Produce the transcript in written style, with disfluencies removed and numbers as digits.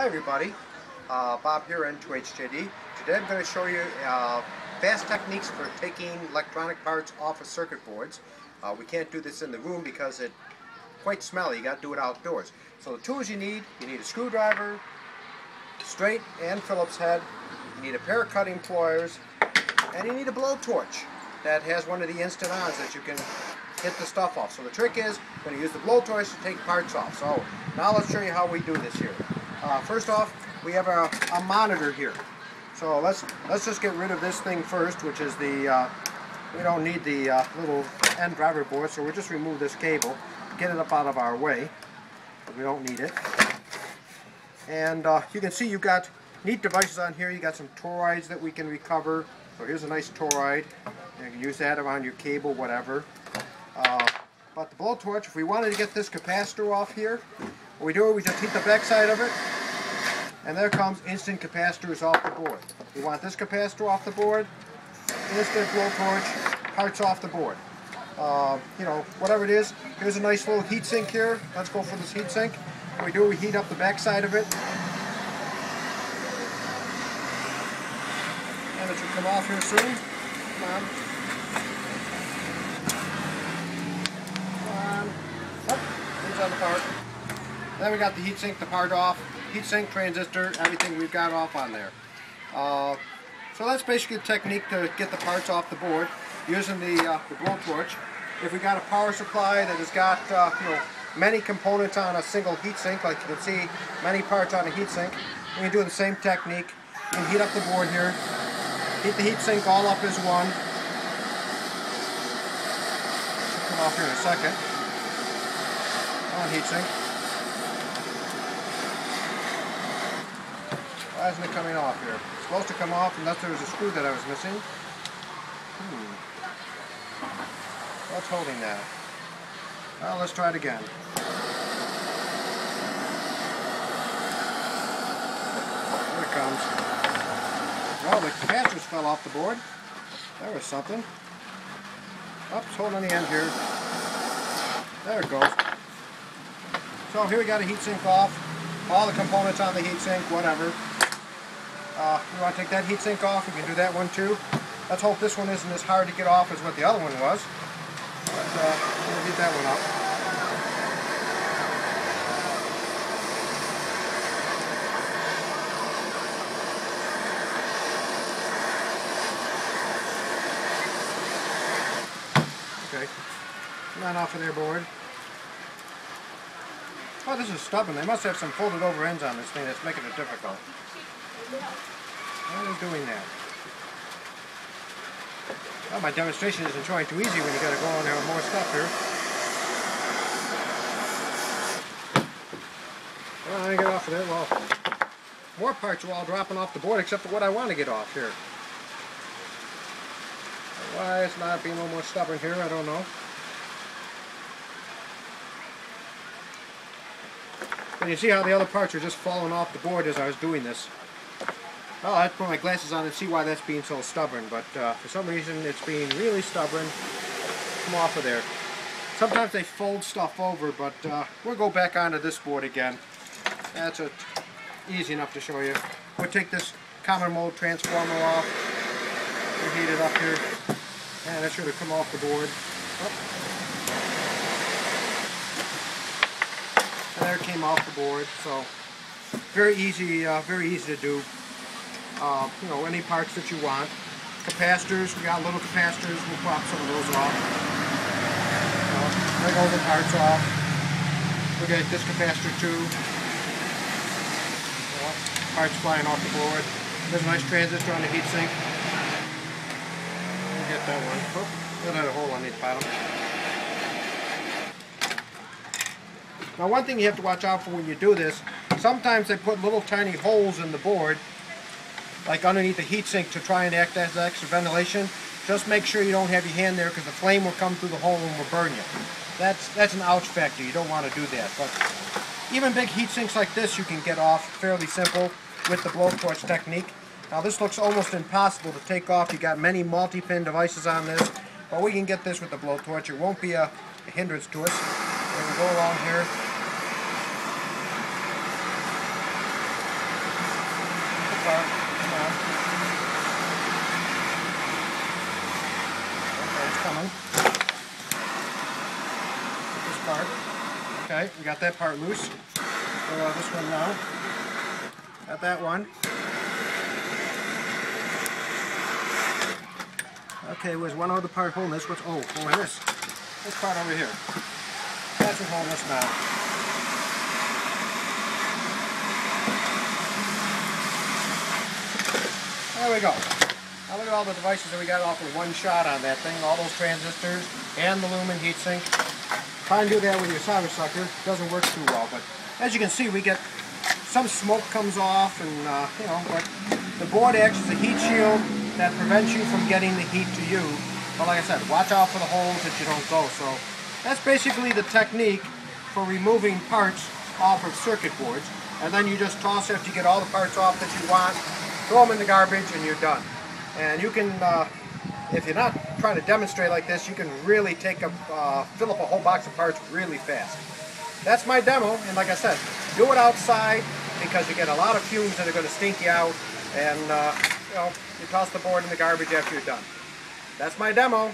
Hi everybody, Bob here, N2HJD. Today I'm going to show you fast techniques for taking electronic parts off of circuit boards. We can't do this in the room because it's quite smelly. You got to do it outdoors. So the tools you need a screwdriver, straight and Phillips head, you need a pair of cutting pliers, and you need a blowtorch that has one of the instant-ons that you can hit the stuff off. So the trick is, we're going to use the blowtorch to take parts off. So now let's show you how we do this here. First off, we have a monitor here. So let's just get rid of this thing first, which is the, we don't need the little end driver board, so we'll just remove this cable, get it up out of our way. We don't need it. And you can see you've got neat devices on here. You got some toroids that we can recover. So here's a nice toroid. You can use that around your cable, whatever. But the blowtorch, if we wanted to get this capacitor off here, what we do is we just heat the back side of it, and there comes instant capacitors off the board. We want this capacitor off the board, instant blowtorch, parts off the board. You know, whatever it is. Here's a nice little heat sink here. Let's go for this heat sink. What we do, we heat up the back side of it, and it should come off here soon. Come on. On the part. Then we got the heatsink, the part off, heatsink, transistor, everything we've got off on there. So that's basically the technique to get the parts off the board using the blowtorch. If we got a power supply that has got you know, many components on a single heatsink, like you can see many parts on a heatsink, we can do the same technique. You can heat up the board here, heat the heatsink all up as one. Should come off here in a second. On heatsink. Why isn't it coming off here? It's supposed to come off unless there was a screw that I was missing. What's holding that? Well, let's try it again. Here it comes. Well, the capacitors fell off the board. There was something. Oops, hold on the end here. There it goes. So here we got a heatsink off, all the components on the heatsink, whatever. You want to take that heatsink off, you can do that one too. Let's hope this one isn't as hard to get off as what the other one was. But we'll get that one up. Okay, come on off of their board. Oh, this is stubborn. They must have some folded over ends on this thing that's making it difficult. Why are they doing that? Well, my demonstration isn't showing too easy when you got to go on there with more stuff here. Well, I get off of there. Well, more parts are all dropping off the board except for what I want to get off here. Why it's not being a little more stubborn here, I don't know. And you see how the other parts are just falling off the board as I was doing this. Well, I had to put my glasses on and see why that's being so stubborn, but for some reason it's being really stubborn. Come off of there. Sometimes they fold stuff over, but we'll go back onto this board again. That's easy enough to show you. We'll take this common mode transformer off. We'll heat it up here. And that should have come off the board. Oh. There it came off the board, so very easy to do. You know, any parts that you want. Capacitors, we got little capacitors. We'll pop some of those off. There go the parts off. We'll get this capacitor too. Parts flying off the board. There's a nice transistor on the heatsink. We'll get that one. Oh, that had a hole on the bottom. Now, one thing you have to watch out for when you do this, sometimes they put little tiny holes in the board, like underneath the heatsink, to try and act as extra ventilation. Just make sure you don't have your hand there, because the flame will come through the hole and will burn you. That's an ouch factor. You don't want to do that. But even big heatsinks like this you can get off fairly simple with the blowtorch technique. Now this looks almost impossible to take off. You got many multi-pin devices on this, but we can get this with the blowtorch. It won't be a hindrance to us. And we'll go along here. Alright, we got that part loose. Go this one now. Got that one. Okay, there's one other part holding this. Oh, this part over here. That's what's holding this now. There we go. Now look at all the devices that we got off with one shot on that thing. All those transistors and the lumen heatsink. Try and do that with your solder sucker. Doesn't work too well, but as you can see, we get some smoke comes off, and you know, but the board acts as a heat shield that prevents you from getting the heat to you. But like I said, watch out for the holes that you don't go. So that's basically the technique for removing parts off of circuit boards. And then you just toss it after you get all the parts off that you want, throw them in the garbage, and you're done. And you can, if you're not trying to demonstrate like this, you can really fill up a whole box of parts really fast. That's my demo, and like I said, do it outside because you get a lot of fumes that are going to stink you out, and you know, you toss the board in the garbage after you're done. That's my demo.